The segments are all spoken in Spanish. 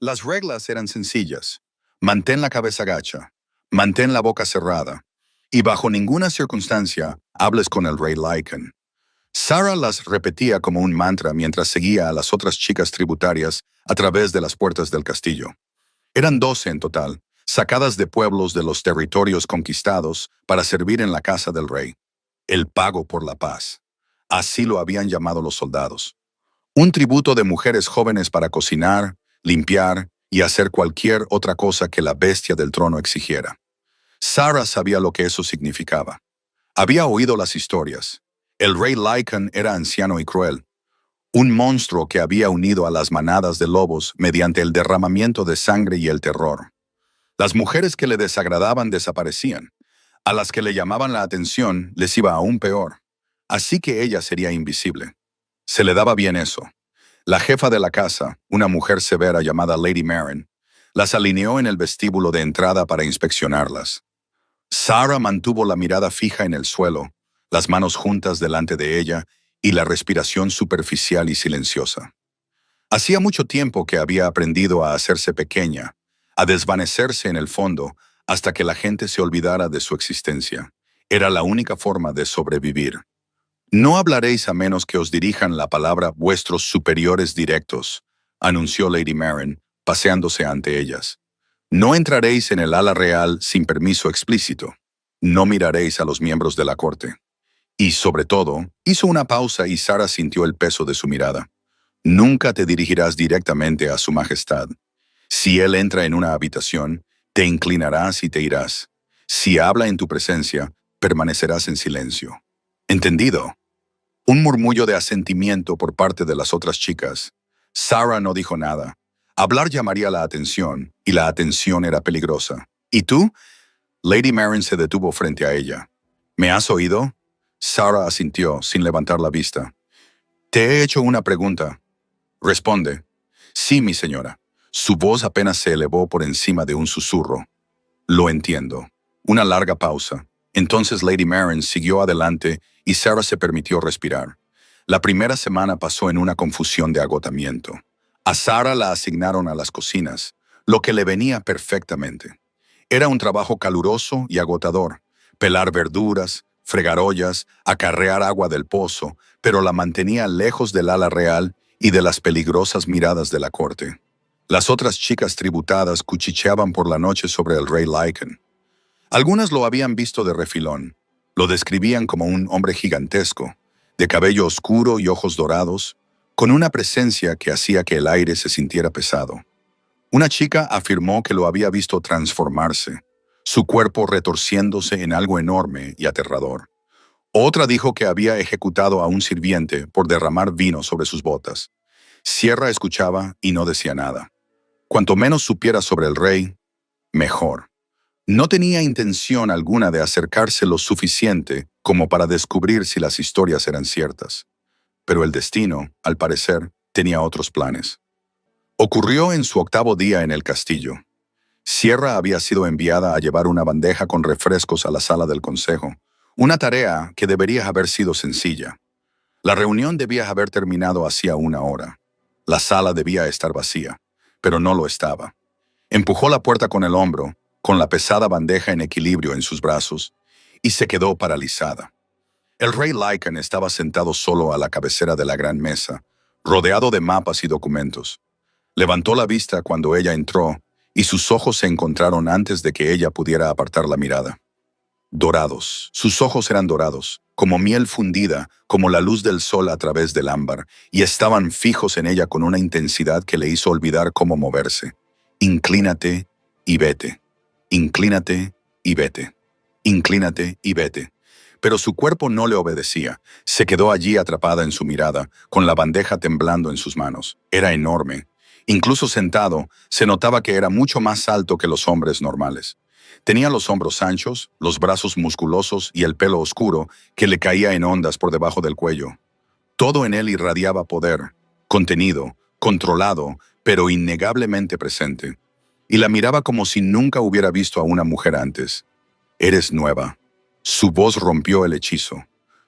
Las reglas eran sencillas. Mantén la cabeza gacha, mantén la boca cerrada, y bajo ninguna circunstancia hables con el rey Lycan. Sarah las repetía como un mantra mientras seguía a las otras chicas tributarias a través de las puertas del castillo. Eran 12 en total, sacadas de pueblos de los territorios conquistados para servir en la casa del rey. El pago por la paz. Así lo habían llamado los soldados. Un tributo de mujeres jóvenes para cocinar, limpiar y hacer cualquier otra cosa que la bestia del trono exigiera. Sarah sabía lo que eso significaba. Había oído las historias. El rey Lycan era anciano y cruel, un monstruo que había unido a las manadas de lobos mediante el derramamiento de sangre y el terror. Las mujeres que le desagradaban desaparecían. A las que le llamaban la atención les iba aún peor. Así que ella sería invisible. Se le daba bien eso. La jefa de la casa, una mujer severa llamada Lady Maren, las alineó en el vestíbulo de entrada para inspeccionarlas. Sarah mantuvo la mirada fija en el suelo, las manos juntas delante de ella y la respiración superficial y silenciosa. Hacía mucho tiempo que había aprendido a hacerse pequeña, a desvanecerse en el fondo hasta que la gente se olvidara de su existencia. Era la única forma de sobrevivir. No hablaréis a menos que os dirijan la palabra vuestros superiores directos, anunció Lady Maren, paseándose ante ellas. No entraréis en el ala real sin permiso explícito. No miraréis a los miembros de la corte. Y, sobre todo, hizo una pausa y Sarah sintió el peso de su mirada. Nunca te dirigirás directamente a su majestad. Si él entra en una habitación, te inclinarás y te irás. Si habla en tu presencia, permanecerás en silencio. ¿Entendido? Un murmullo de asentimiento por parte de las otras chicas. Sarah no dijo nada. Hablar llamaría la atención, y la atención era peligrosa. ¿Y tú? Lady Maren se detuvo frente a ella. ¿Me has oído? Sarah asintió, sin levantar la vista. Te he hecho una pregunta. Responde. Sí, mi señora. Su voz apenas se elevó por encima de un susurro. Lo entiendo. Una larga pausa. Entonces Lady Maren siguió adelante y Sarah se permitió respirar. La primera semana pasó en una confusión de agotamiento. A Sarah la asignaron a las cocinas, lo que le venía perfectamente. Era un trabajo caluroso y agotador. Pelar verduras, fregar ollas, acarrear agua del pozo, pero la mantenía lejos del ala real y de las peligrosas miradas de la corte. Las otras chicas tributadas cuchicheaban por la noche sobre el rey Lycan. Algunas lo habían visto de refilón. Lo describían como un hombre gigantesco, de cabello oscuro y ojos dorados, con una presencia que hacía que el aire se sintiera pesado. Una chica afirmó que lo había visto transformarse, su cuerpo retorciéndose en algo enorme y aterrador. Otra dijo que había ejecutado a un sirviente por derramar vino sobre sus botas. Sierra escuchaba y no decía nada. Cuanto menos supiera sobre el rey, mejor. No tenía intención alguna de acercarse lo suficiente como para descubrir si las historias eran ciertas. Pero el destino, al parecer, tenía otros planes. Ocurrió en su 8º día en el castillo. Sierra había sido enviada a llevar una bandeja con refrescos a la sala del consejo, una tarea que debería haber sido sencilla. La reunión debía haber terminado hacía 1 hora. La sala debía estar vacía, pero no lo estaba. Empujó la puerta con el hombro, con la pesada bandeja en equilibrio en sus brazos, y se quedó paralizada. El rey Lycan estaba sentado solo a la cabecera de la gran mesa, rodeado de mapas y documentos. Levantó la vista cuando ella entró, y sus ojos se encontraron antes de que ella pudiera apartar la mirada. Dorados. Sus ojos eran dorados, como miel fundida, como la luz del sol a través del ámbar, y estaban fijos en ella con una intensidad que le hizo olvidar cómo moverse. Inclínate y vete. Inclínate y vete. Inclínate y vete. Pero su cuerpo no le obedecía. Se quedó allí atrapada en su mirada, con la bandeja temblando en sus manos. Era enorme. Incluso sentado, se notaba que era mucho más alto que los hombres normales. Tenía los hombros anchos, los brazos musculosos y el pelo oscuro que le caía en ondas por debajo del cuello. Todo en él irradiaba poder, contenido, controlado, pero innegablemente presente. Y la miraba como si nunca hubiera visto a una mujer antes. Eres nueva. Su voz rompió el hechizo,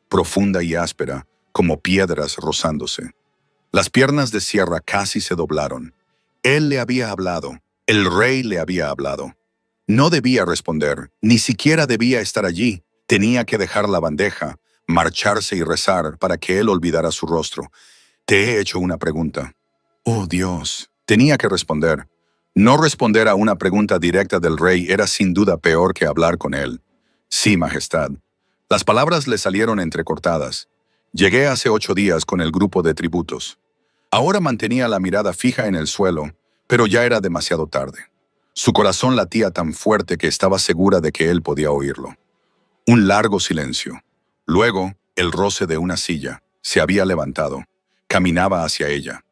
profunda y áspera, como piedras rozándose. Las piernas de Sierra casi se doblaron. Él le había hablado. El rey le había hablado. No debía responder, ni siquiera debía estar allí. Tenía que dejar la bandeja, marcharse y rezar para que él olvidara su rostro. Te he hecho una pregunta. Oh Dios, tenía que responder. No responder a una pregunta directa del rey era sin duda peor que hablar con él. Sí, Majestad. Las palabras le salieron entrecortadas. Llegué hace 8 días con el grupo de tributos. Ahora mantenía la mirada fija en el suelo, pero ya era demasiado tarde. Su corazón latía tan fuerte que estaba segura de que él podía oírlo. Un largo silencio. Luego, el roce de una silla. Se había levantado. Caminaba hacia ella.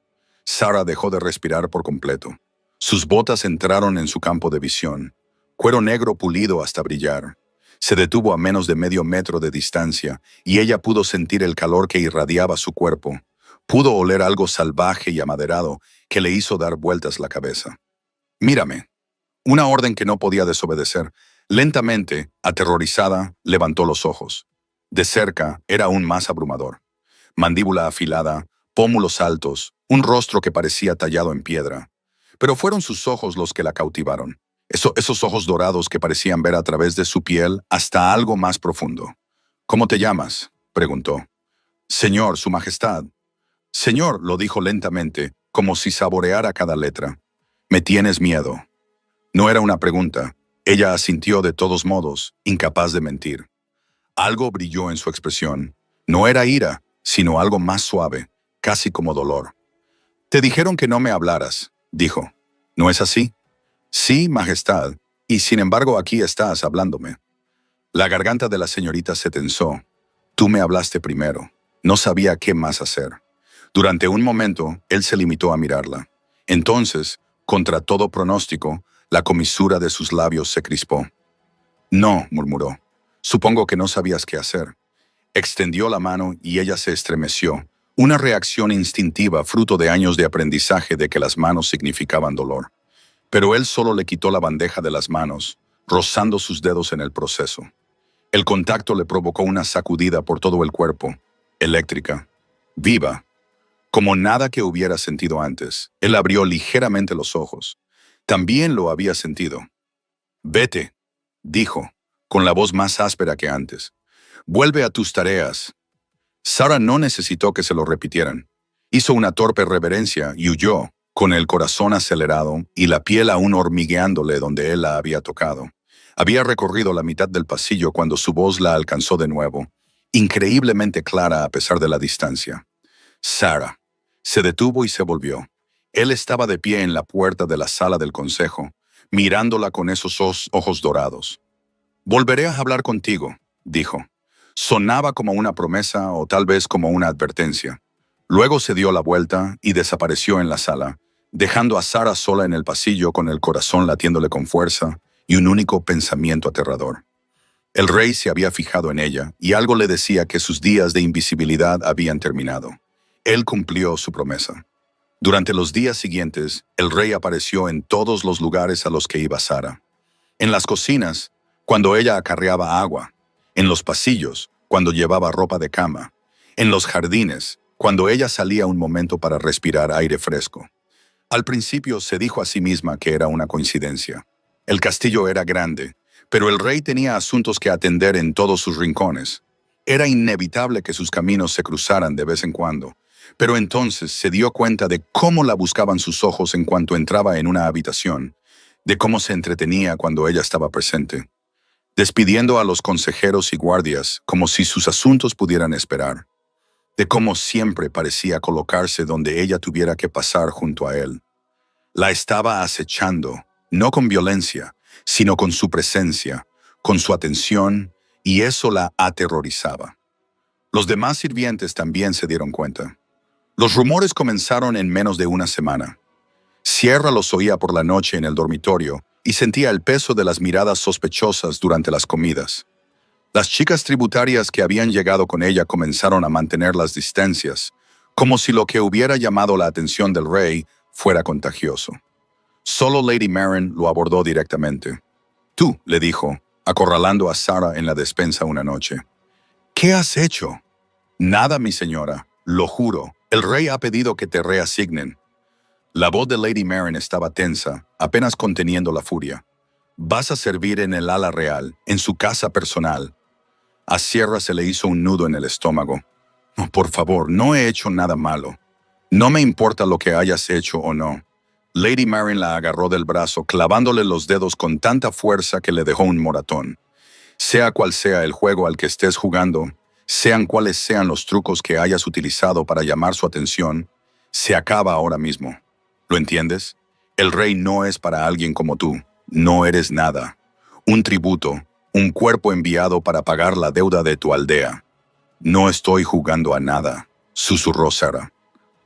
Sarah dejó de respirar por completo. Sus botas entraron en su campo de visión. Cuero negro pulido hasta brillar. Se detuvo a menos de medio metro de distancia y ella pudo sentir el calor que irradiaba su cuerpo. Pudo oler algo salvaje y amaderado que le hizo dar vueltas la cabeza. Mírame. Una orden que no podía desobedecer. Lentamente, aterrorizada, levantó los ojos. De cerca, era aún más abrumador. Mandíbula afilada, pómulos altos, un rostro que parecía tallado en piedra. Pero fueron sus ojos los que la cautivaron. Esos ojos dorados que parecían ver a través de su piel hasta algo más profundo. ¿Cómo te llamas?, preguntó. Señor, Su Majestad. Señor, lo dijo lentamente, como si saboreara cada letra. Me tienes miedo. No era una pregunta. Ella asintió de todos modos, incapaz de mentir. Algo brilló en su expresión. No era ira, sino algo más suave, casi como dolor. Te dijeron que no me hablaras, dijo. ¿No es así? Sí, Majestad, y sin embargo aquí estás hablándome. La garganta de la señorita se tensó. Tú me hablaste primero. No sabía qué más hacer. Durante un momento, él se limitó a mirarla. Entonces, contra todo pronóstico, la comisura de sus labios se crispó. No, murmuró. Supongo que no sabías qué hacer. Extendió la mano y ella se estremeció. Una reacción instintiva fruto de años de aprendizaje de que las manos significaban dolor. Pero él solo le quitó la bandeja de las manos, rozando sus dedos en el proceso. El contacto le provocó una sacudida por todo el cuerpo, eléctrica, viva, como nada que hubiera sentido antes. Él abrió ligeramente los ojos. También lo había sentido. Vete, dijo, con la voz más áspera que antes. Vuelve a tus tareas. Sarah no necesitó que se lo repitieran. Hizo una torpe reverencia y huyó, con el corazón acelerado y la piel aún hormigueándole donde él la había tocado. Había recorrido la mitad del pasillo cuando su voz la alcanzó de nuevo, increíblemente clara a pesar de la distancia. Sarah. Se detuvo y se volvió. Él estaba de pie en la puerta de la sala del consejo, mirándola con esos ojos dorados. Volveré a hablar contigo, dijo. Sonaba como una promesa o tal vez como una advertencia. Luego se dio la vuelta y desapareció en la sala, dejando a Sarah sola en el pasillo con el corazón latiéndole con fuerza y un único pensamiento aterrador. El rey se había fijado en ella y algo le decía que sus días de invisibilidad habían terminado. Él cumplió su promesa. Durante los días siguientes, el rey apareció en todos los lugares a los que iba Sarah. En las cocinas, cuando ella acarreaba agua. En los pasillos, cuando llevaba ropa de cama. En los jardines, cuando ella salía un momento para respirar aire fresco. Al principio se dijo a sí misma que era una coincidencia. El castillo era grande, pero el rey tenía asuntos que atender en todos sus rincones. Era inevitable que sus caminos se cruzaran de vez en cuando, pero entonces se dio cuenta de cómo la buscaban sus ojos en cuanto entraba en una habitación, de cómo se entretenía cuando ella estaba presente, despidiendo a los consejeros y guardias como si sus asuntos pudieran esperar, de cómo siempre parecía colocarse donde ella tuviera que pasar junto a él. La estaba acechando, no con violencia, sino con su presencia, con su atención, y eso la aterrorizaba. Los demás sirvientes también se dieron cuenta. Los rumores comenzaron en menos de una semana. Sierra los oía por la noche en el dormitorio y sentía el peso de las miradas sospechosas durante las comidas. Las chicas tributarias que habían llegado con ella comenzaron a mantener las distancias, como si lo que hubiera llamado la atención del rey fuera contagioso. Solo Lady Maren lo abordó directamente. Tú, le dijo, acorralando a Sarah en la despensa una noche. ¿Qué has hecho? Nada, mi señora, lo juro. El rey ha pedido que te reasignen. La voz de Lady Maren estaba tensa, apenas conteniendo la furia. Vas a servir en el ala real, en su casa personal. A Sierra se le hizo un nudo en el estómago. No, por favor, no he hecho nada malo. No me importa lo que hayas hecho o no. Lady Maren la agarró del brazo, clavándole los dedos con tanta fuerza que le dejó un moratón. Sea cual sea el juego al que estés jugando, sean cuales sean los trucos que hayas utilizado para llamar su atención, se acaba ahora mismo. ¿Lo entiendes? El rey no es para alguien como tú. No eres nada. Un tributo, un cuerpo enviado para pagar la deuda de tu aldea. No estoy jugando a nada, susurró Sarah.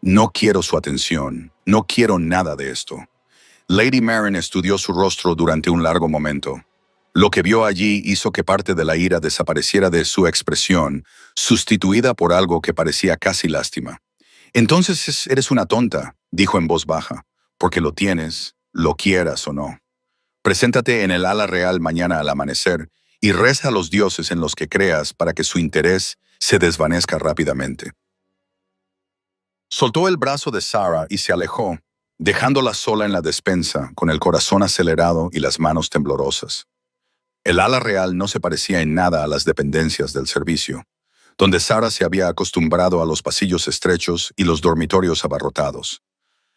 No quiero su atención. No quiero nada de esto. Lady Maren estudió su rostro durante un largo momento. Lo que vio allí hizo que parte de la ira desapareciera de su expresión, sustituida por algo que parecía casi lástima. Entonces eres una tonta, dijo en voz baja, porque lo tienes, lo quieras o no. Preséntate en el ala real mañana al amanecer y reza a los dioses en los que creas para que su interés se desvanezca rápidamente. Soltó el brazo de Sarah y se alejó, dejándola sola en la despensa, con el corazón acelerado y las manos temblorosas. El ala real no se parecía en nada a las dependencias del servicio, donde Sarah se había acostumbrado a los pasillos estrechos y los dormitorios abarrotados.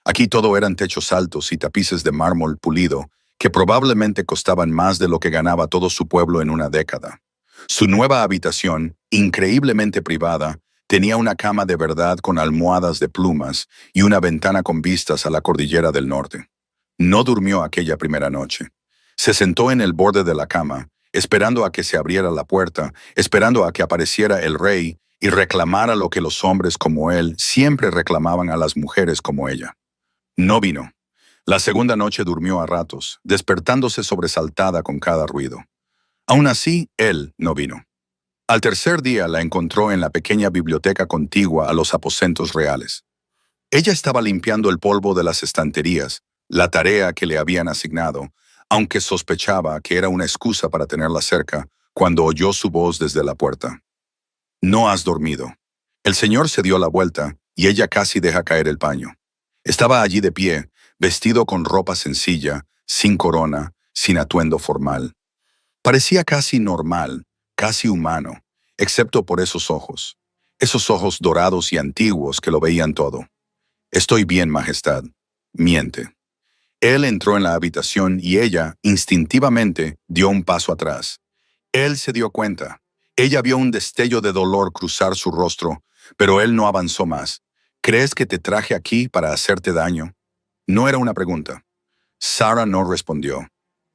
Aquí todo eran techos altos y tapices de mármol pulido, que probablemente costaban más de lo que ganaba todo su pueblo en una década. Su nueva habitación, increíblemente privada, tenía una cama de verdad con almohadas de plumas y una ventana con vistas a la cordillera del norte. No durmió aquella primera noche. Se sentó en el borde de la cama, esperando a que se abriera la puerta, esperando a que apareciera el rey y reclamara lo que los hombres como él siempre reclamaban a las mujeres como ella. No vino. La segunda noche durmió a ratos, despertándose sobresaltada con cada ruido. Aún así, él no vino. Al tercer día la encontró en la pequeña biblioteca contigua a los aposentos reales. Ella estaba limpiando el polvo de las estanterías, la tarea que le habían asignado, aunque sospechaba que era una excusa para tenerla cerca, cuando oyó su voz desde la puerta. No has dormido. El señor se dio la vuelta y ella casi deja caer el paño. Estaba allí de pie, vestido con ropa sencilla, sin corona, sin atuendo formal. Parecía casi normal, casi humano, excepto por esos ojos dorados y antiguos que lo veían todo. Estoy bien, Majestad. Miente. Él entró en la habitación y ella, instintivamente, dio un paso atrás. Él se dio cuenta. Ella vio un destello de dolor cruzar su rostro, pero él no avanzó más. ¿Crees que te traje aquí para hacerte daño? No era una pregunta. Sarah no respondió.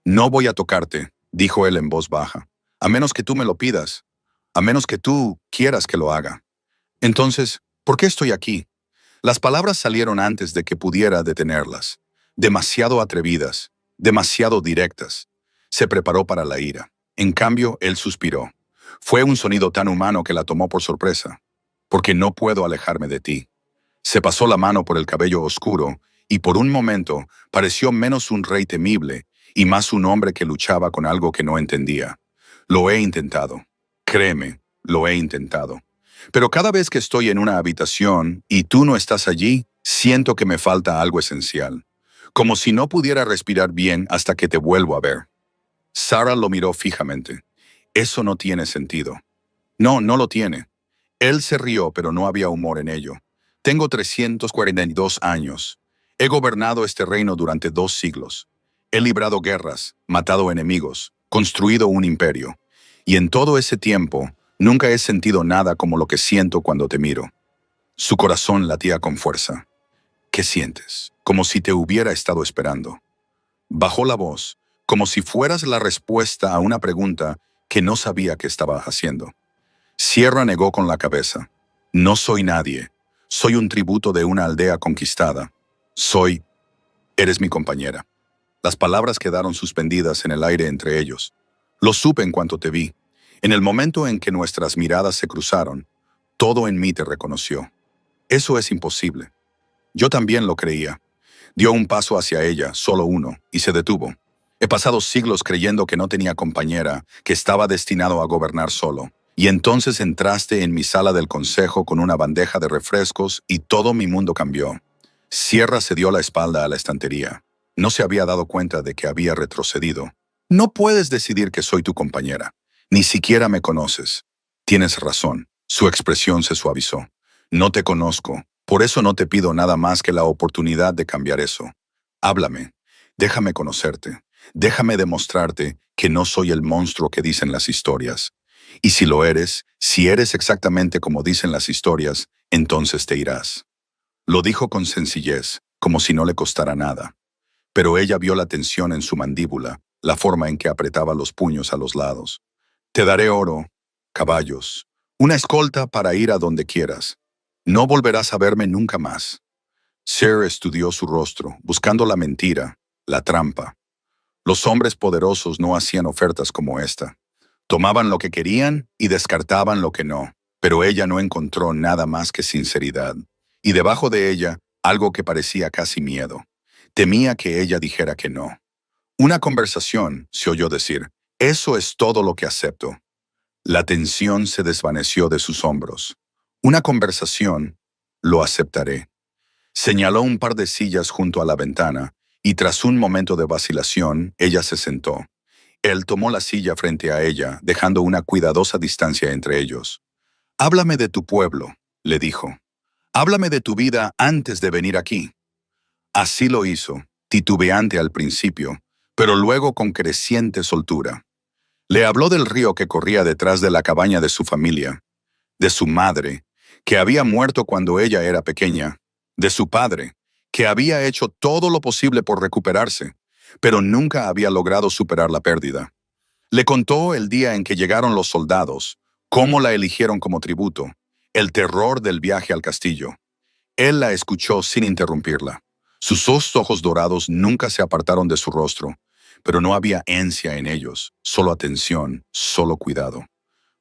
No voy a tocarte, dijo él en voz baja, a menos que tú me lo pidas, a menos que tú quieras que lo haga. Entonces, ¿por qué estoy aquí? Las palabras salieron antes de que pudiera detenerlas. Demasiado atrevidas, demasiado directas. Se preparó para la ira. En cambio, él suspiró. Fue un sonido tan humano que la tomó por sorpresa. Porque no puedo alejarme de ti. Se pasó la mano por el cabello oscuro y por un momento pareció menos un rey temible y más un hombre que luchaba con algo que no entendía. Lo he intentado. Créeme, lo he intentado. Pero cada vez que estoy en una habitación y tú no estás allí, siento que me falta algo esencial. Como si no pudiera respirar bien hasta que te vuelvo a ver. Sarah lo miró fijamente. Eso no tiene sentido. No, no lo tiene. Él se rió, pero no había humor en ello. Tengo 342 años. He gobernado este reino durante 2 siglos. He librado guerras, matado enemigos, construido un imperio. Y en todo ese tiempo, nunca he sentido nada como lo que siento cuando te miro. Su corazón latía con fuerza. ¿Qué sientes? Como si te hubiera estado esperando. Bajó la voz, como si fueras la respuesta a una pregunta que no sabía que estaba haciendo. Sierra negó con la cabeza. No soy nadie. Soy un tributo de una aldea conquistada. Eres mi compañera. Las palabras quedaron suspendidas en el aire entre ellos. Lo supe en cuanto te vi. En el momento en que nuestras miradas se cruzaron, todo en mí te reconoció. Eso es imposible. Yo también lo creía. Dio un paso hacia ella, solo uno, y se detuvo. He pasado siglos creyendo que no tenía compañera, que estaba destinado a gobernar solo. Y entonces entraste en mi sala del consejo con una bandeja de refrescos y todo mi mundo cambió. Sierra se dio la espalda a la estantería. No se había dado cuenta de que había retrocedido. No puedes decidir que soy tu compañera. Ni siquiera me conoces. Tienes razón. Su expresión se suavizó. No te conozco. Por eso no te pido nada más que la oportunidad de cambiar eso. Háblame. Déjame conocerte. Déjame demostrarte que no soy el monstruo que dicen las historias. Y si lo eres, si eres exactamente como dicen las historias, entonces te irás. Lo dijo con sencillez, como si no le costara nada. Pero ella vio la tensión en su mandíbula, la forma en que apretaba los puños a los lados. Te daré oro, caballos, una escolta para ir a donde quieras. No volverás a verme nunca más. Sir estudió su rostro, buscando la mentira, la trampa. Los hombres poderosos no hacían ofertas como esta. Tomaban lo que querían y descartaban lo que no. Pero ella no encontró nada más que sinceridad. Y debajo de ella, algo que parecía casi miedo. Temía que ella dijera que no. Una conversación, se oyó decir. Eso es todo lo que acepto. La tensión se desvaneció de sus hombros. Una conversación, lo aceptaré. Señaló un par de sillas junto a la ventana, y tras un momento de vacilación, ella se sentó. Él tomó la silla frente a ella, dejando una cuidadosa distancia entre ellos. Háblame de tu pueblo, le dijo. Háblame de tu vida antes de venir aquí. Así lo hizo, titubeante al principio, pero luego con creciente soltura. Le habló del río que corría detrás de la cabaña de su familia, de su madre, que había muerto cuando ella era pequeña, de su padre, que había hecho todo lo posible por recuperarse, pero nunca había logrado superar la pérdida. Le contó el día en que llegaron los soldados, cómo la eligieron como tributo, el terror del viaje al castillo. Él la escuchó sin interrumpirla. Sus dos ojos dorados nunca se apartaron de su rostro, pero no había ansia en ellos, solo atención, solo cuidado.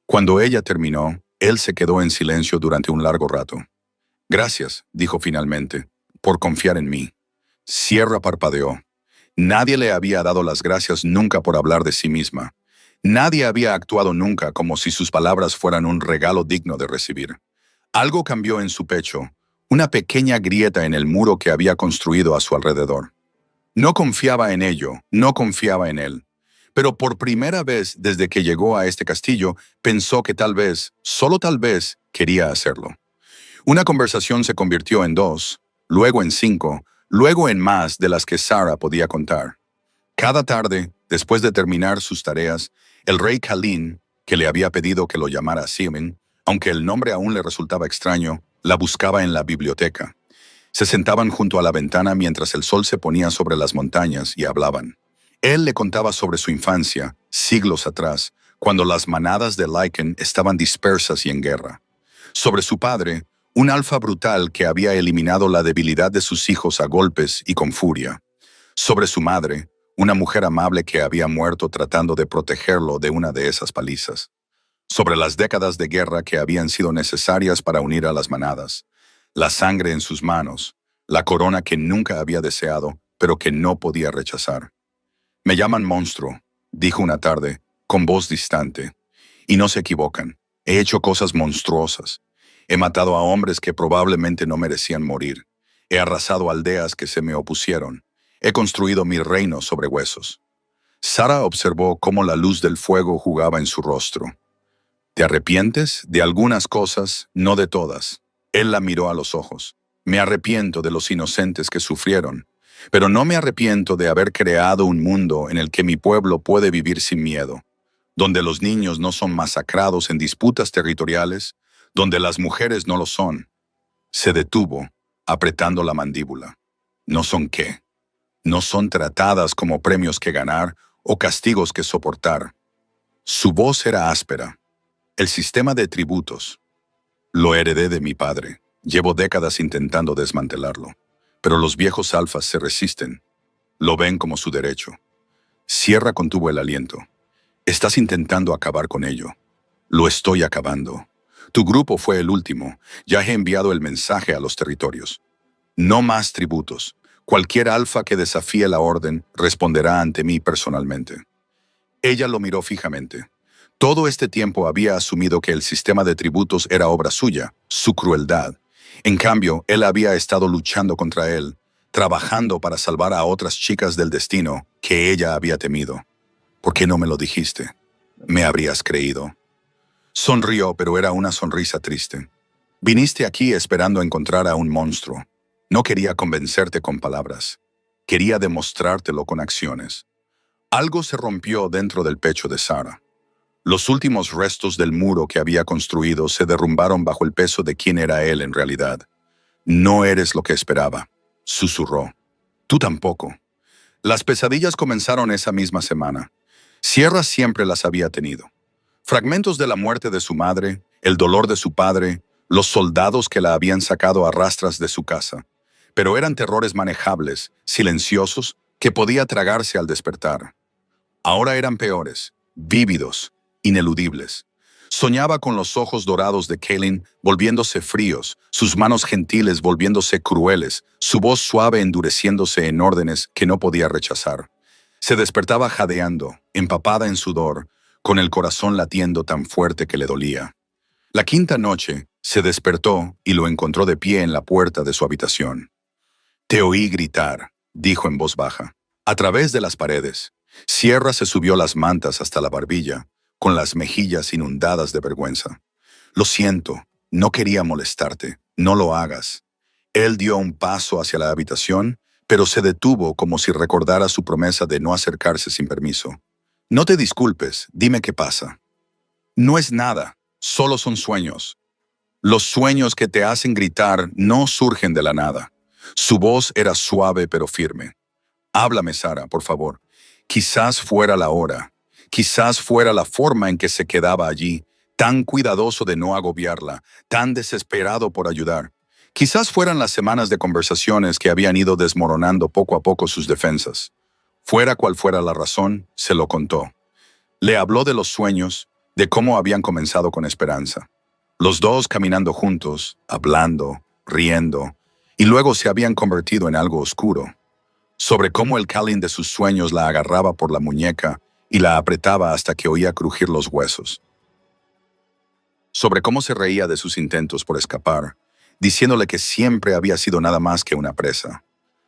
Cuando ella terminó, él se quedó en silencio durante un largo rato. Gracias, dijo finalmente, por confiar en mí. Sierra parpadeó. Nadie le había dado las gracias nunca por hablar de sí misma. Nadie había actuado nunca como si sus palabras fueran un regalo digno de recibir. Algo cambió en su pecho, una pequeña grieta en el muro que había construido a su alrededor. No confiaba en ello, no confiaba en él. Pero por primera vez desde que llegó a este castillo, pensó que tal vez, solo tal vez, quería hacerlo. Una conversación se convirtió en 2, luego en 5, luego en más de las que Sara podía contar. Cada tarde, después de terminar sus tareas, el rey Khalin, que le había pedido que lo llamara Simin, aunque el nombre aún le resultaba extraño, la buscaba en la biblioteca. Se sentaban junto a la ventana mientras el sol se ponía sobre las montañas y hablaban. Él le contaba sobre su infancia, siglos atrás, cuando las manadas de Lycan estaban dispersas y en guerra. Sobre su padre, un alfa brutal que había eliminado la debilidad de sus hijos a golpes y con furia. Sobre su madre, una mujer amable que había muerto tratando de protegerlo de una de esas palizas. Sobre las décadas de guerra que habían sido necesarias para unir a las manadas. La sangre en sus manos, la corona que nunca había deseado, pero que no podía rechazar. Me llaman monstruo, dijo una tarde, con voz distante. Y no se equivocan. He hecho cosas monstruosas. He matado a hombres que probablemente no merecían morir. He arrasado aldeas que se me opusieron. He construido mi reino sobre huesos. Sara observó cómo la luz del fuego jugaba en su rostro. ¿Te arrepientes? De algunas cosas, no de todas. Él la miró a los ojos. Me arrepiento de los inocentes que sufrieron, pero no me arrepiento de haber creado un mundo en el que mi pueblo puede vivir sin miedo, donde los niños no son masacrados en disputas territoriales, donde las mujeres no lo son. Se detuvo, apretando la mandíbula. ¿No son qué? No son tratadas como premios que ganar o castigos que soportar. Su voz era áspera. El sistema de tributos. Lo heredé de mi padre. Llevo décadas intentando desmantelarlo. Pero los viejos alfas se resisten. Lo ven como su derecho. Sierra contuvo el aliento. Estás intentando acabar con ello. Lo estoy acabando. Tu grupo fue el último. Ya he enviado el mensaje a los territorios. No más tributos. Cualquier alfa que desafíe la orden responderá ante mí personalmente. Ella lo miró fijamente. Todo este tiempo había asumido que el sistema de tributos era obra suya, su crueldad, En cambio, él había estado luchando contra él, trabajando para salvar a otras chicas del destino que ella había temido. ¿Por qué no me lo dijiste? Me habrías creído. Sonrió, pero era una sonrisa triste. Viniste aquí esperando encontrar a un monstruo. No quería convencerte con palabras. Quería demostrártelo con acciones. Algo se rompió dentro del pecho de Sarah. Los últimos restos del muro que había construido se derrumbaron bajo el peso de quién era él en realidad. No eres lo que esperaba, susurró. Tú tampoco. Las pesadillas comenzaron esa misma semana. Sierra siempre las había tenido. Fragmentos de la muerte de su madre, el dolor de su padre, los soldados que la habían sacado a rastras de su casa. Pero eran terrores manejables, silenciosos, que podía tragarse al despertar. Ahora eran peores, vívidos, ineludibles. Soñaba con los ojos dorados de Kaylin volviéndose fríos, sus manos gentiles volviéndose crueles, su voz suave endureciéndose en órdenes que no podía rechazar. Se despertaba jadeando, empapada en sudor, con el corazón latiendo tan fuerte que le dolía. La quinta noche, se despertó y lo encontró de pie en la puerta de su habitación. Te oí gritar, dijo en voz baja. A través de las paredes, Sierra se subió las mantas hasta la barbilla, con las mejillas inundadas de vergüenza. Lo siento, no quería molestarte, no lo hagas. Él dio un paso hacia la habitación, pero se detuvo como si recordara su promesa de no acercarse sin permiso. No te disculpes, dime qué pasa. No es nada, solo son sueños. Los sueños que te hacen gritar no surgen de la nada. Su voz era suave pero firme. Háblame, Sarah, por favor. Quizás fuera la hora. Quizás fuera la forma en que se quedaba allí, tan cuidadoso de no agobiarla, tan desesperado por ayudar. Quizás fueran las semanas de conversaciones que habían ido desmoronando poco a poco sus defensas. Fuera cual fuera la razón, se lo contó. Le habló de los sueños, de cómo habían comenzado con esperanza. Los dos caminando juntos, hablando, riendo, y luego se habían convertido en algo oscuro. Sobre cómo el Kalin de sus sueños la agarraba por la muñeca y la apretaba hasta que oía crujir los huesos. Sobre cómo se reía de sus intentos por escapar, diciéndole que siempre había sido nada más que una presa.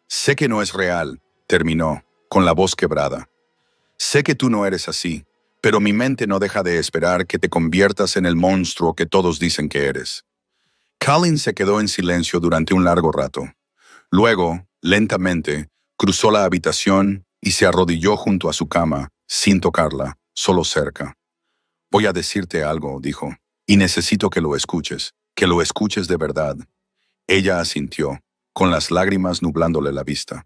Sé que no es real, terminó, con la voz quebrada. Sé que tú no eres así, pero mi mente no deja de esperar que te conviertas en el monstruo que todos dicen que eres. Kalin se quedó en silencio durante un largo rato. Luego, lentamente, cruzó la habitación y se arrodilló junto a su cama, sin tocarla, solo cerca. Voy a decirte algo, dijo, y necesito que lo escuches de verdad. Ella asintió, con las lágrimas nublándole la vista.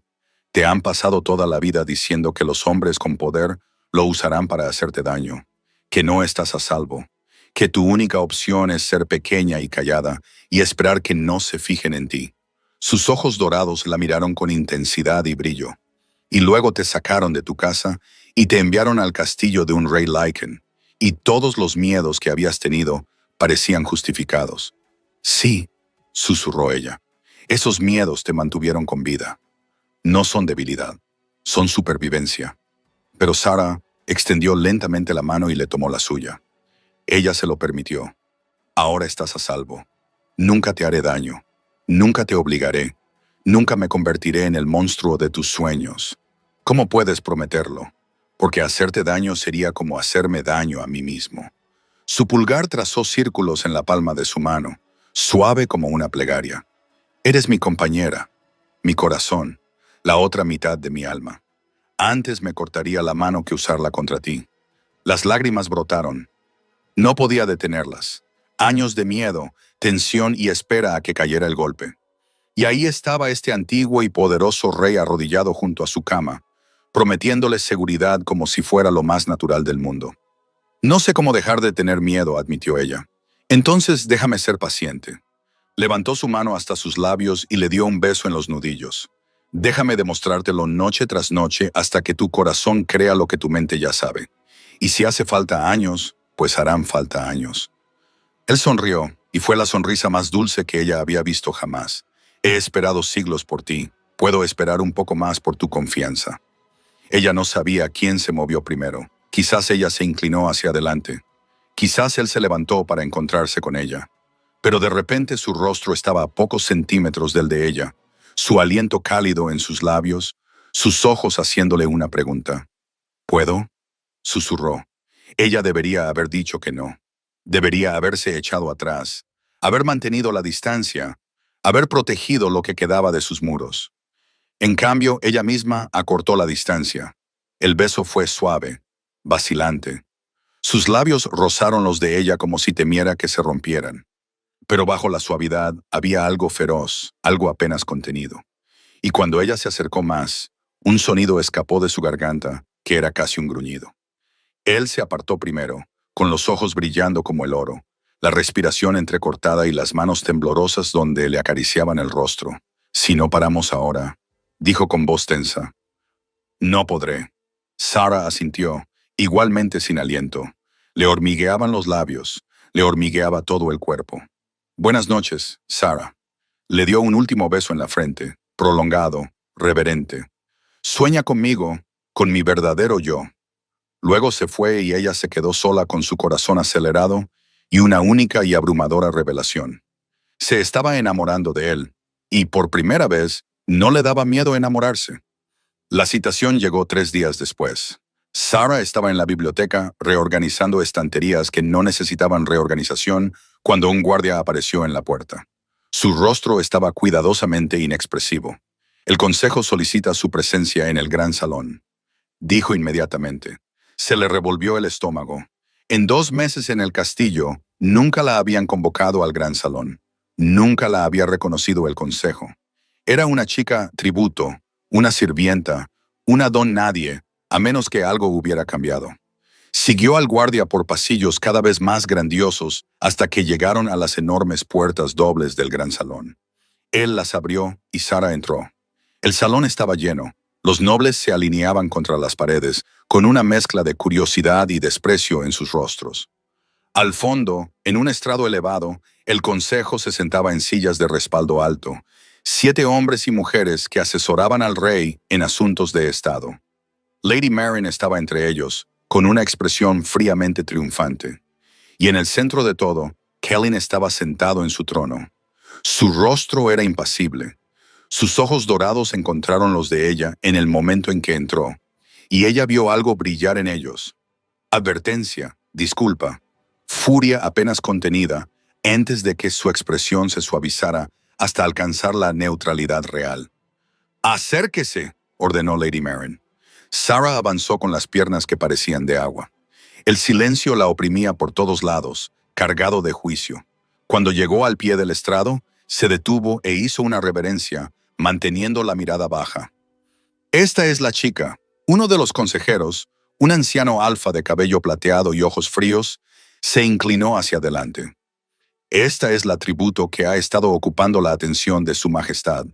Te han pasado toda la vida diciendo que los hombres con poder lo usarán para hacerte daño, que no estás a salvo, que tu única opción es ser pequeña y callada y esperar que no se fijen en ti. Sus ojos dorados la miraron con intensidad y brillo. Y luego te sacaron de tu casa y te enviaron al castillo de un rey Lycan, y todos los miedos que habías tenido parecían justificados. Sí, susurró ella, esos miedos te mantuvieron con vida. No son debilidad, son supervivencia. Pero Sarah extendió lentamente la mano y le tomó la suya. Ella se lo permitió. Ahora estás a salvo. Nunca te haré daño. Nunca te obligaré. Nunca me convertiré en el monstruo de tus sueños. ¿Cómo puedes prometerlo? Porque hacerte daño sería como hacerme daño a mí mismo. Su pulgar trazó círculos en la palma de su mano, suave como una plegaria. Eres mi compañera, mi corazón, la otra mitad de mi alma. Antes me cortaría la mano que usarla contra ti. Las lágrimas brotaron. No podía detenerlas. Años de miedo, tensión y espera a que cayera el golpe. Y ahí estaba este antiguo y poderoso rey arrodillado junto a su cama, prometiéndole seguridad como si fuera lo más natural del mundo. No sé cómo dejar de tener miedo, admitió ella. Entonces déjame ser paciente. Levantó su mano hasta sus labios y le dio un beso en los nudillos. Déjame demostrártelo noche tras noche hasta que tu corazón crea lo que tu mente ya sabe. Y si hace falta años, pues harán falta años. Él sonrió, y fue la sonrisa más dulce que ella había visto jamás. He esperado siglos por ti. Puedo esperar un poco más por tu confianza. Ella no sabía quién se movió primero. Quizás ella se inclinó hacia adelante. Quizás él se levantó para encontrarse con ella. Pero de repente su rostro estaba a pocos centímetros del de ella, su aliento cálido en sus labios, sus ojos haciéndole una pregunta. ¿Puedo? Susurró. Ella debería haber dicho que no. Debería haberse echado atrás, haber mantenido la distancia, haber protegido lo que quedaba de sus muros. En cambio, ella misma acortó la distancia. El beso fue suave, vacilante. Sus labios rozaron los de ella como si temiera que se rompieran. Pero bajo la suavidad había algo feroz, algo apenas contenido. Y cuando ella se acercó más, un sonido escapó de su garganta, que era casi un gruñido. Él se apartó primero, con los ojos brillando como el oro, la respiración entrecortada y las manos temblorosas donde le acariciaban el rostro. Si no paramos ahora, dijo con voz tensa. No podré. Sarah asintió, igualmente sin aliento. Le hormigueaban los labios, le hormigueaba todo el cuerpo. Buenas noches, Sarah. Le dio un último beso en la frente, prolongado, reverente. Sueña conmigo, con mi verdadero yo. Luego se fue y ella se quedó sola con su corazón acelerado y una única y abrumadora revelación. Se estaba enamorando de él, y por primera vez no le daba miedo enamorarse. La citación llegó 3 días después. Sarah estaba en la biblioteca reorganizando estanterías que no necesitaban reorganización cuando un guardia apareció en la puerta. Su rostro estaba cuidadosamente inexpresivo. El consejo solicita su presencia en el gran salón, dijo inmediatamente. Se le revolvió el estómago. En 2 meses en el castillo, nunca la habían convocado al gran salón. Nunca la había reconocido el consejo. Era una chica tributo, una sirvienta, una don nadie, a menos que algo hubiera cambiado. Siguió al guardia por pasillos cada vez más grandiosos hasta que llegaron a las enormes puertas dobles del gran salón. Él las abrió y Sarah entró. El salón estaba lleno. Los nobles se alineaban contra las paredes, con una mezcla de curiosidad y desprecio en sus rostros. Al fondo, en un estrado elevado, el consejo se sentaba en sillas de respaldo alto, 7 hombres y mujeres que asesoraban al rey en asuntos de estado. Lady Maren estaba entre ellos, con una expresión fríamente triunfante. Y en el centro de todo, Kellyn estaba sentado en su trono. Su rostro era impasible. Sus ojos dorados encontraron los de ella en el momento en que entró, y ella vio algo brillar en ellos. Advertencia, disculpa, furia apenas contenida, antes de que su expresión se suavizara hasta alcanzar la neutralidad real. «Acérquese», ordenó Lady Maren. Sarah avanzó con las piernas que parecían de agua. El silencio la oprimía por todos lados, cargado de juicio. Cuando llegó al pie del estrado, se detuvo e hizo una reverencia, manteniendo la mirada baja. Esta es la chica. Uno de los consejeros, un anciano alfa de cabello plateado y ojos fríos, se inclinó hacia adelante. Esta es la tributo que ha estado ocupando la atención de su majestad.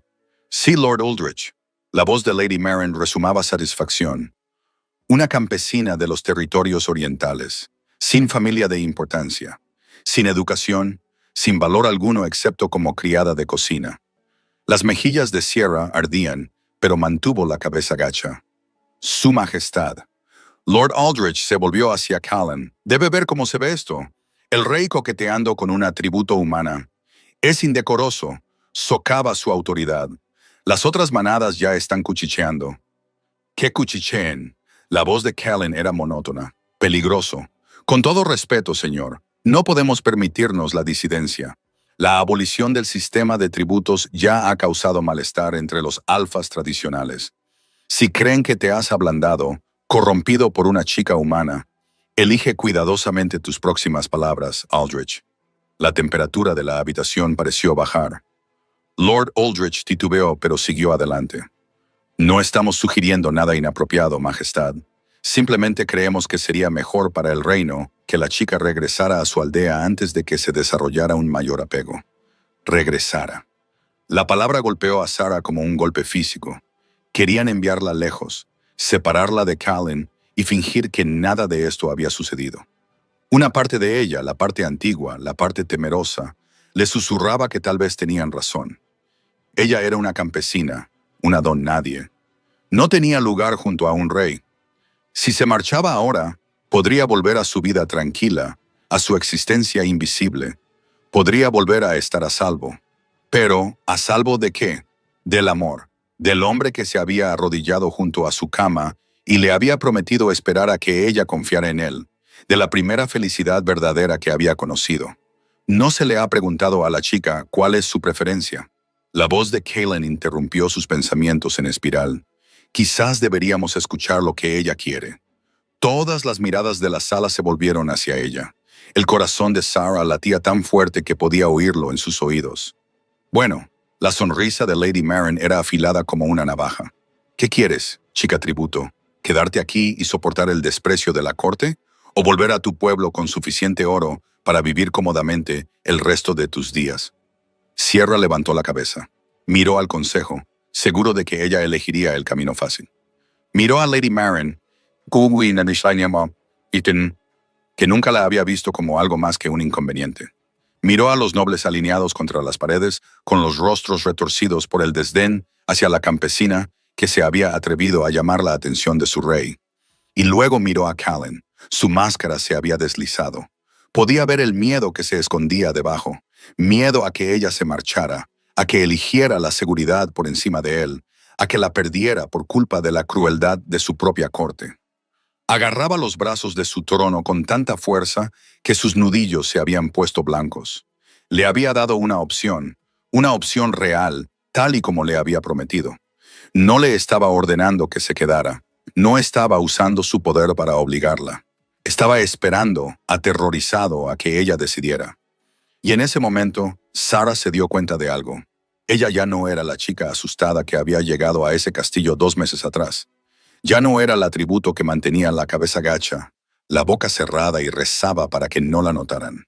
Sí, Lord Aldrich. La voz de Lady Maren resumaba satisfacción. Una campesina de los territorios orientales, sin familia de importancia, sin educación, sin valor alguno excepto como criada de cocina. Las mejillas de Sierra ardían, pero mantuvo la cabeza gacha. Su majestad. Lord Aldrich se volvió hacia Callan. Debe ver cómo se ve esto. El rey coqueteando con una tributo humana. Es indecoroso. Socava su autoridad. Las otras manadas ya están cuchicheando. ¿Qué cuchicheen? La voz de Callan era monótona. Peligroso. Con todo respeto, señor, no podemos permitirnos la disidencia. La abolición del sistema de tributos ya ha causado malestar entre los alfas tradicionales. Si creen que te has ablandado, corrompido por una chica humana, elige cuidadosamente tus próximas palabras, Aldrich. La temperatura de la habitación pareció bajar. Lord Aldrich titubeó, pero siguió adelante. No estamos sugiriendo nada inapropiado, Majestad. Simplemente creemos que sería mejor para el reino que la chica regresara a su aldea antes de que se desarrollara un mayor apego. Regresara. La palabra golpeó a Sarah como un golpe físico. Querían enviarla lejos, separarla de Callan y fingir que nada de esto había sucedido. Una parte de ella, la parte antigua, la parte temerosa, le susurraba que tal vez tenían razón. Ella era una campesina, una don nadie. No tenía lugar junto a un rey. Si se marchaba ahora, podría volver a su vida tranquila, a su existencia invisible. Podría volver a estar a salvo. Pero, ¿a salvo de qué? Del amor, del hombre que se había arrodillado junto a su cama y le había prometido esperar a que ella confiara en él, de la primera felicidad verdadera que había conocido. No se le ha preguntado a la chica cuál es su preferencia. La voz de Kaylin interrumpió sus pensamientos en espiral. Quizás deberíamos escuchar lo que ella quiere. Todas las miradas de la sala se volvieron hacia ella. El corazón de Sarah latía tan fuerte que podía oírlo en sus oídos. Bueno, la sonrisa de Lady Maren era afilada como una navaja. ¿Qué quieres, chica tributo? ¿Quedarte aquí y soportar el desprecio de la corte? ¿O volver a tu pueblo con suficiente oro para vivir cómodamente el resto de tus días? Sierra levantó la cabeza. Miró al consejo, seguro de que ella elegiría el camino fácil. Miró a Lady Maren, que nunca la había visto como algo más que un inconveniente. Miró a los nobles alineados contra las paredes, con los rostros retorcidos por el desdén hacia la campesina que se había atrevido a llamar la atención de su rey. Y luego miró a Callan. Su máscara se había deslizado. Podía ver el miedo que se escondía debajo, miedo a que ella se marchara, a que eligiera la seguridad por encima de él, a que la perdiera por culpa de la crueldad de su propia corte. Agarraba los brazos de su trono con tanta fuerza que sus nudillos se habían puesto blancos. Le había dado una opción real, tal y como le había prometido. No le estaba ordenando que se quedara, no estaba usando su poder para obligarla. Estaba esperando, aterrorizado, a que ella decidiera. Y en ese momento, Sarah se dio cuenta de algo. Ella ya no era la chica asustada que había llegado a ese castillo 2 meses atrás. Ya no era la tributo que mantenía la cabeza gacha, la boca cerrada y rezaba para que no la notaran.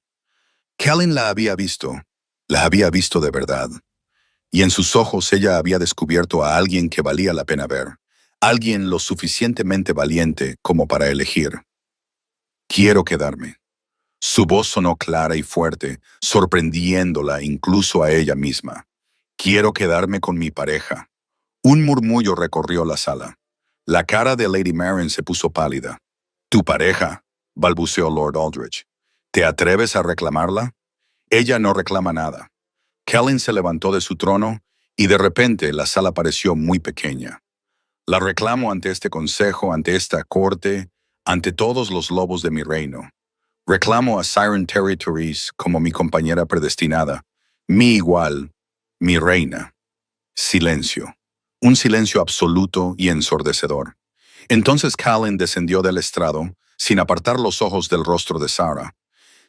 Callan la había visto de verdad. Y en sus ojos ella había descubierto a alguien que valía la pena ver, alguien lo suficientemente valiente como para elegir. Quiero quedarme. Su voz sonó clara y fuerte, sorprendiéndola incluso a ella misma. Quiero quedarme con mi pareja. Un murmullo recorrió la sala. La cara de Lady Maren se puso pálida. «¿Tu pareja?», balbuceó Lord Aldrich. «¿Te atreves a reclamarla?» Ella no reclama nada. Callan se levantó de su trono y de repente la sala pareció muy pequeña. La reclamo ante este consejo, ante esta corte, ante todos los lobos de mi reino. Reclamo a Siren Territories como mi compañera predestinada, mi igual, mi reina. Silencio. Un silencio absoluto y ensordecedor. Entonces Callan descendió del estrado, sin apartar los ojos del rostro de Sarah.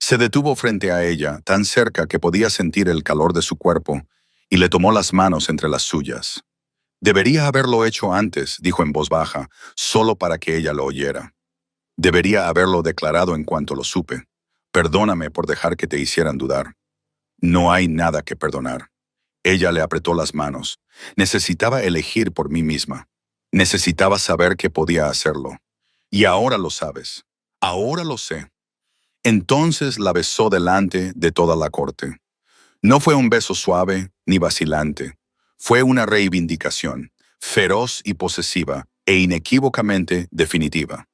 Se detuvo frente a ella, tan cerca que podía sentir el calor de su cuerpo, y le tomó las manos entre las suyas. «Debería haberlo hecho antes», dijo en voz baja, solo para que ella lo oyera. «Debería haberlo declarado en cuanto lo supe. Perdóname por dejar que te hicieran dudar». «No hay nada que perdonar». Ella le apretó las manos. Necesitaba elegir por mí misma. Necesitaba saber que podía hacerlo. Y ahora lo sabes. Ahora lo sé. Entonces la besó delante de toda la corte. No fue un beso suave ni vacilante. Fue una reivindicación, feroz y posesiva, e inequívocamente definitiva.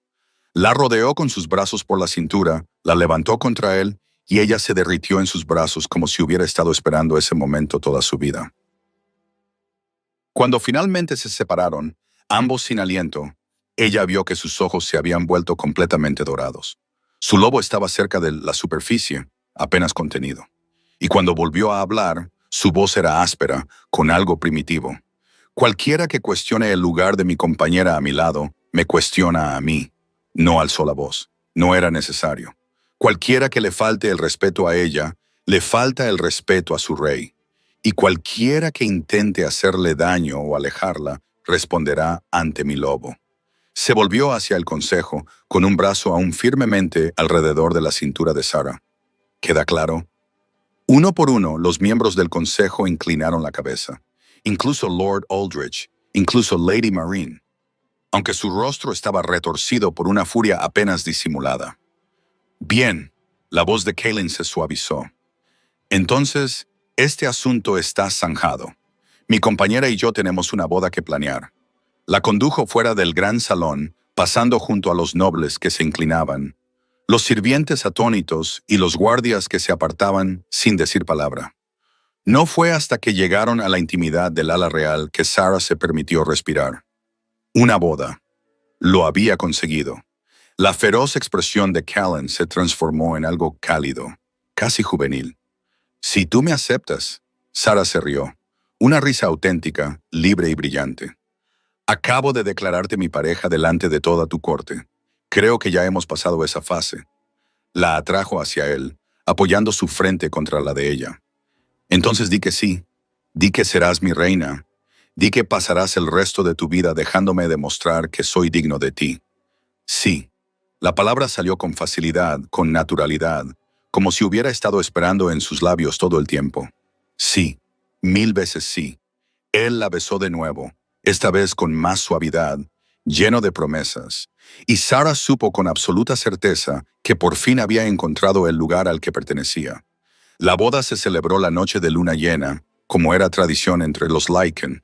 La rodeó con sus brazos por la cintura, la levantó contra él, y ella se derritió en sus brazos como si hubiera estado esperando ese momento toda su vida. Cuando finalmente se separaron, ambos sin aliento, ella vio que sus ojos se habían vuelto completamente dorados. Su lobo estaba cerca de la superficie, apenas contenido. Y cuando volvió a hablar, su voz era áspera, con algo primitivo. «Cualquiera que cuestione el lugar de mi compañera a mi lado, me cuestiona a mí». No alzó la voz. No era necesario. Cualquiera que le falte el respeto a ella, le falta el respeto a su rey. Y cualquiera que intente hacerle daño o alejarla, responderá ante mi lobo. Se volvió hacia el consejo, con un brazo aún firmemente alrededor de la cintura de Sarah. ¿Queda claro? Uno por uno, los miembros del consejo inclinaron la cabeza. Incluso Lord Aldrich, incluso Lady Maren, aunque su rostro estaba retorcido por una furia apenas disimulada. «Bien», la voz de Callan se suavizó. «Entonces, este asunto está zanjado. Mi compañera y yo tenemos una boda que planear». La condujo fuera del gran salón, pasando junto a los nobles que se inclinaban. Los sirvientes atónitos y los guardias que se apartaban sin decir palabra. No fue hasta que llegaron a la intimidad del ala real que Sarah se permitió respirar. Una boda. Lo había conseguido. La feroz expresión de Callan se transformó en algo cálido, casi juvenil. Si tú me aceptas, Sarah se rió. Una risa auténtica, libre y brillante. Acabo de declararte mi pareja delante de toda tu corte. Creo que ya hemos pasado esa fase. La atrajo hacia él, apoyando su frente contra la de ella. Entonces di que sí. Di que serás mi reina. Di que pasarás el resto de tu vida dejándome demostrar que soy digno de ti. Sí. La palabra salió con facilidad, con naturalidad, como si hubiera estado esperando en sus labios todo el tiempo. Sí. 1000 veces sí. Él la besó de nuevo, esta vez con más suavidad, lleno de promesas, y Sarah supo con absoluta certeza que por fin había encontrado el lugar al que pertenecía. La boda se celebró la noche de luna llena, como era tradición entre los Lycan.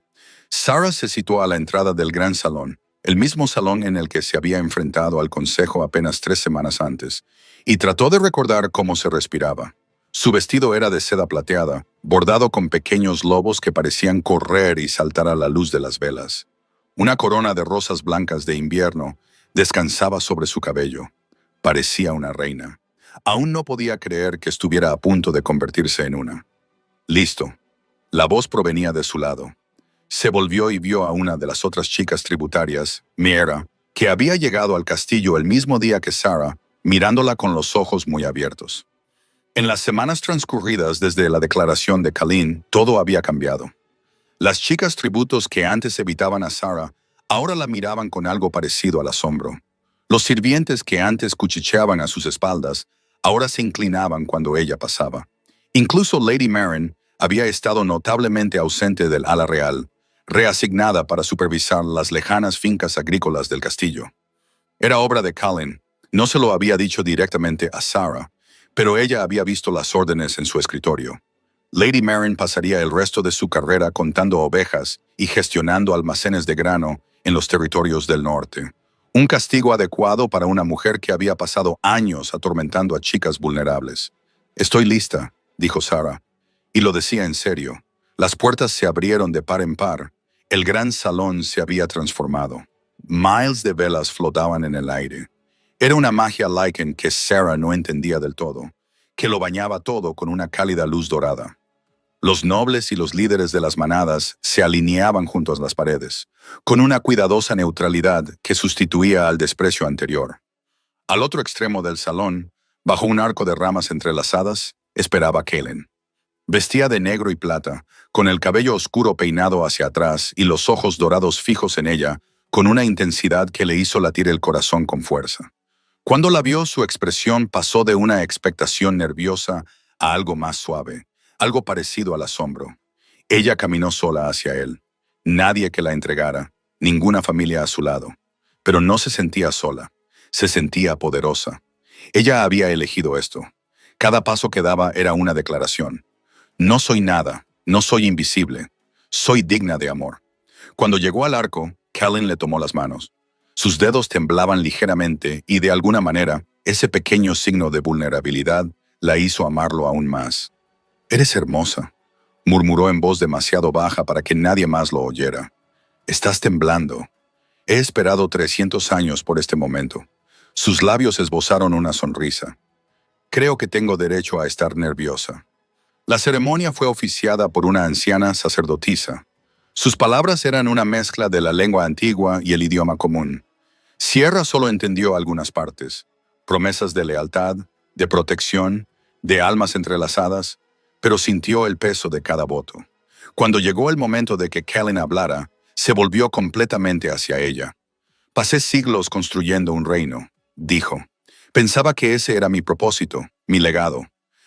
Sarah se situó a la entrada del gran salón, el mismo salón en el que se había enfrentado al consejo apenas 3 semanas antes, y trató de recordar cómo se respiraba. Su vestido era de seda plateada, bordado con pequeños lobos que parecían correr y saltar a la luz de las velas. Una corona de rosas blancas de invierno descansaba sobre su cabello. Parecía una reina. Aún no podía creer que estuviera a punto de convertirse en una. Listo. La voz provenía de su lado. Se volvió y vio a una de las otras chicas tributarias, Miera, que había llegado al castillo el mismo día que Sarah, mirándola con los ojos muy abiertos. En las semanas transcurridas desde la declaración de Callan, todo había cambiado. Las chicas tributos que antes evitaban a Sarah, ahora la miraban con algo parecido al asombro. Los sirvientes que antes cuchicheaban a sus espaldas, ahora se inclinaban cuando ella pasaba. Incluso Lady Maren había estado notablemente ausente del ala real, reasignada para supervisar las lejanas fincas agrícolas del castillo. Era obra de Callan. No se lo había dicho directamente a Sarah, pero ella había visto las órdenes en su escritorio. Lady Maren pasaría el resto de su carrera contando ovejas y gestionando almacenes de grano en los territorios del norte. Un castigo adecuado para una mujer que había pasado años atormentando a chicas vulnerables. «Estoy lista», dijo Sarah, y lo decía en serio. Las puertas se abrieron de par en par. El gran salón se había transformado. Miles de velas flotaban en el aire. Era una magia Lycan que Sarah no entendía del todo, que lo bañaba todo con una cálida luz dorada. Los nobles y los líderes de las manadas se alineaban junto a las paredes, con una cuidadosa neutralidad que sustituía al desprecio anterior. Al otro extremo del salón, bajo un arco de ramas entrelazadas, esperaba Callan. Vestía de negro y plata, con el cabello oscuro peinado hacia atrás y los ojos dorados fijos en ella, con una intensidad que le hizo latir el corazón con fuerza. Cuando la vio, su expresión pasó de una expectación nerviosa a algo más suave, algo parecido al asombro. Ella caminó sola hacia él. Nadie que la entregara, ninguna familia a su lado. Pero no se sentía sola, se sentía poderosa. Ella había elegido esto. Cada paso que daba era una declaración. No soy nada, no soy invisible, soy digna de amor. Cuando llegó al arco, Callan le tomó las manos. Sus dedos temblaban ligeramente y de alguna manera, ese pequeño signo de vulnerabilidad la hizo amarlo aún más. «Eres hermosa», murmuró en voz demasiado baja para que nadie más lo oyera. «Estás temblando. He esperado 300 años por este momento». Sus labios esbozaron una sonrisa. «Creo que tengo derecho a estar nerviosa». La ceremonia fue oficiada por una anciana sacerdotisa. Sus palabras eran una mezcla de la lengua antigua y el idioma común. Sierra solo entendió algunas partes: promesas de lealtad, de protección, de almas entrelazadas, pero sintió el peso de cada voto. Cuando llegó el momento de que Callan hablara, se volvió completamente hacia ella. «Pasé siglos construyendo un reino», dijo. «Pensaba que ese era mi propósito, mi legado.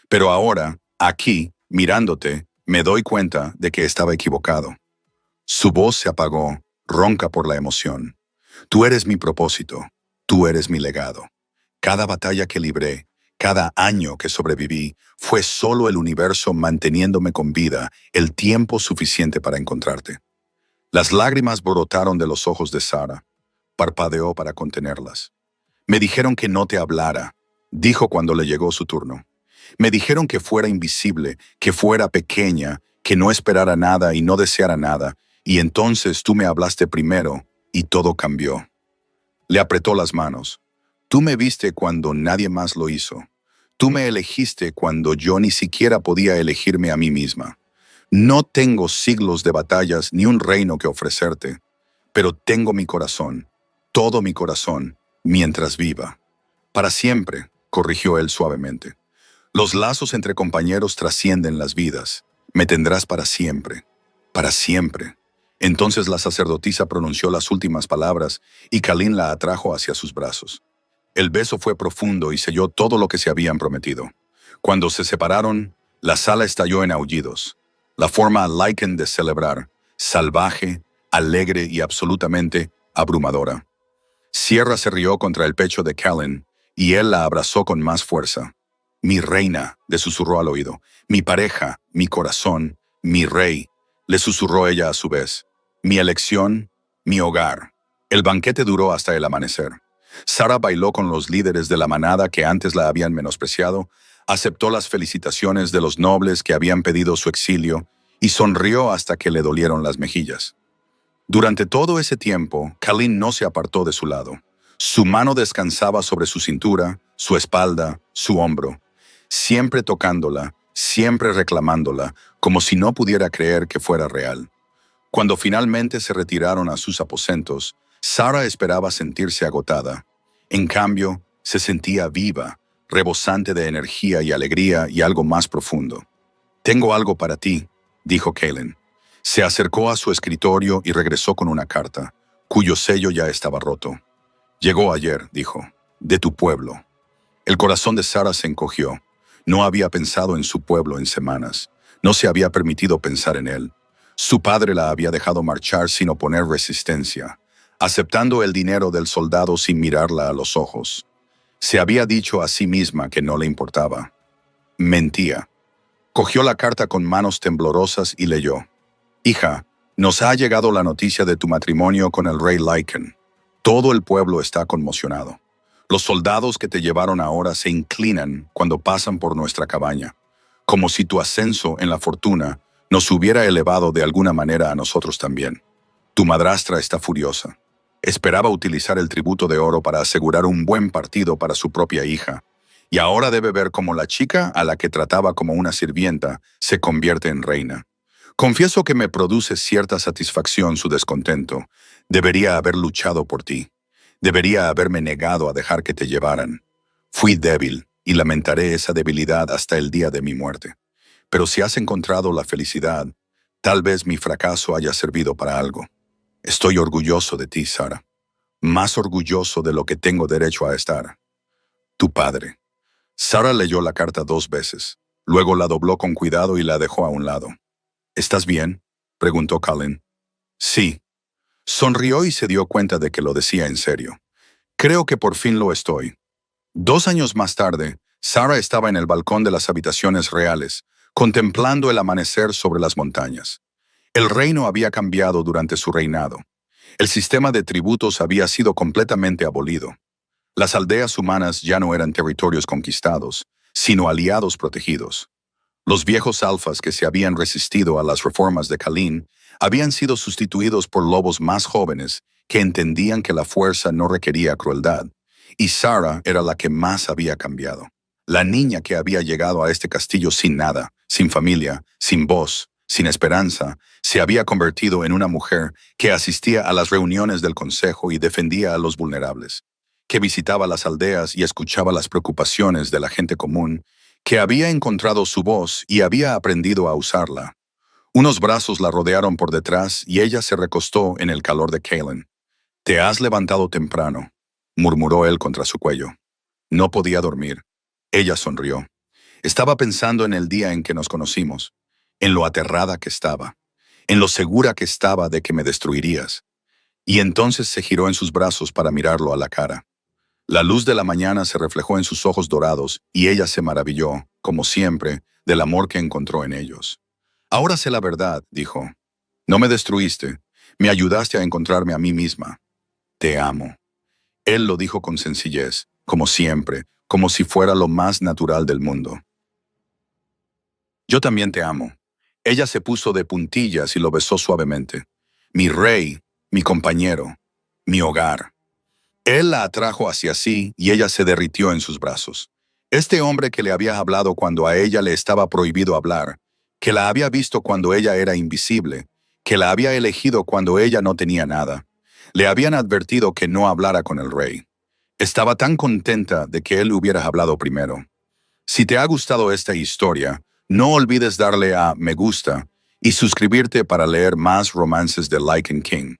Pero ahora, aquí, mirándote, me doy cuenta de que estaba equivocado». Su voz se apagó, ronca por la emoción. «Tú eres mi propósito, tú eres mi legado. Cada batalla que libré, cada año que sobreviví, fue solo el universo manteniéndome con vida el tiempo suficiente para encontrarte». Las lágrimas brotaron de los ojos de Sarah. Parpadeó para contenerlas. «Me dijeron que no te hablara», dijo cuando le llegó su turno. Me dijeron que fuera invisible, que fuera pequeña, que no esperara nada y no deseara nada, y entonces tú me hablaste primero y todo cambió. Le apretó las manos. Tú me viste cuando nadie más lo hizo. Tú me elegiste cuando yo ni siquiera podía elegirme a mí misma. No tengo siglos de batallas ni un reino que ofrecerte, pero tengo mi corazón, todo mi corazón, mientras viva. Para siempre, corrigió él suavemente. Los lazos entre compañeros trascienden las vidas. Me tendrás para siempre. Para siempre. Entonces la sacerdotisa pronunció las últimas palabras y Kalin la atrajo hacia sus brazos. El beso fue profundo y selló todo lo que se habían prometido. Cuando se separaron, la sala estalló en aullidos. La forma Lycan de celebrar, salvaje, alegre y absolutamente abrumadora. Sierra se rió contra el pecho de Kalin y él la abrazó con más fuerza. Mi reina, le susurró al oído. Mi pareja, mi corazón, mi rey, le susurró ella a su vez. Mi elección, mi hogar. El banquete duró hasta el amanecer. Sarah bailó con los líderes de la manada que antes la habían menospreciado, aceptó las felicitaciones de los nobles que habían pedido su exilio y sonrió hasta que le dolieron las mejillas. Durante todo ese tiempo, Kalin no se apartó de su lado. Su mano descansaba sobre su cintura, su espalda, su hombro, siempre tocándola, siempre reclamándola, como si no pudiera creer que fuera real. Cuando finalmente se retiraron a sus aposentos, Sarah esperaba sentirse agotada. En cambio, se sentía viva, rebosante de energía y alegría y algo más profundo. «Tengo algo para ti», dijo Kalin. Se acercó a su escritorio y regresó con una carta, cuyo sello ya estaba roto. «Llegó ayer», dijo, «de tu pueblo». El corazón de Sarah se encogió. No había pensado en su pueblo en semanas. No se había permitido pensar en él. Su padre la había dejado marchar sin oponer resistencia, aceptando el dinero del soldado sin mirarla a los ojos. Se había dicho a sí misma que no le importaba. Mentía. Cogió la carta con manos temblorosas y leyó. «Hija, nos ha llegado la noticia de tu matrimonio con el rey Lycan. Todo el pueblo está conmocionado. Los soldados que te llevaron ahora se inclinan cuando pasan por nuestra cabaña, como si tu ascenso en la fortuna nos hubiera elevado de alguna manera a nosotros también. Tu madrastra está furiosa. Esperaba utilizar el tributo de oro para asegurar un buen partido para su propia hija, y ahora debe ver cómo la chica a la que trataba como una sirvienta se convierte en reina. Confieso que me produce cierta satisfacción su descontento. Debería haber luchado por ti. Debería haberme negado a dejar que te llevaran. Fui débil y lamentaré esa debilidad hasta el día de mi muerte. Pero si has encontrado la felicidad, tal vez mi fracaso haya servido para algo. Estoy orgulloso de ti, Sarah. Más orgulloso de lo que tengo derecho a estar. Tu padre». Sarah leyó la carta 2 veces. Luego la dobló con cuidado y la dejó a un lado. «¿Estás bien?», preguntó Kalin. «Sí». Sonrió y se dio cuenta de que lo decía en serio. «Creo que por fin lo estoy». 2 años más tarde, Sarah estaba en el balcón de las habitaciones reales, contemplando el amanecer sobre las montañas. El reino había cambiado durante su reinado. El sistema de tributos había sido completamente abolido. Las aldeas humanas ya no eran territorios conquistados, sino aliados protegidos. Los viejos alfas que se habían resistido a las reformas de Kalin habían sido sustituidos por lobos más jóvenes que entendían que la fuerza no requería crueldad, y Sarah era la que más había cambiado. La niña que había llegado a este castillo sin nada, sin familia, sin voz, sin esperanza, se había convertido en una mujer que asistía a las reuniones del consejo y defendía a los vulnerables, que visitaba las aldeas y escuchaba las preocupaciones de la gente común, que había encontrado su voz y había aprendido a usarla. Unos brazos la rodearon por detrás y ella se recostó en el calor de Kalin. «Te has levantado temprano», murmuró él contra su cuello. No podía dormir. Ella sonrió. Estaba pensando en el día en que nos conocimos, en lo aterrada que estaba, en lo segura que estaba de que me destruirías. Y entonces se giró en sus brazos para mirarlo a la cara. La luz de la mañana se reflejó en sus ojos dorados y ella se maravilló, como siempre, del amor que encontró en ellos. «Ahora sé la verdad», dijo. «No me destruiste, me ayudaste a encontrarme a mí misma. Te amo». Él lo dijo con sencillez, como siempre, como si fuera lo más natural del mundo. Yo también te amo. Ella se puso de puntillas y lo besó suavemente. Mi rey, mi compañero, mi hogar. Él la atrajo hacia sí y ella se derritió en sus brazos. Este hombre que le había hablado cuando a ella le estaba prohibido hablar, que la había visto cuando ella era invisible, que la había elegido cuando ella no tenía nada. Le habían advertido que no hablara con el rey. Estaba tan contenta de que él hubiera hablado primero. Si te ha gustado esta historia, no olvides darle a me gusta y suscribirte para leer más romances de Lycan King.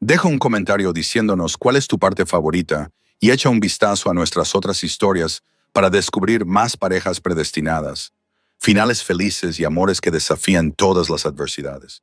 Deja un comentario diciéndonos cuál es tu parte favorita y echa un vistazo a nuestras otras historias para descubrir más parejas predestinadas, finales felices y amores que desafían todas las adversidades.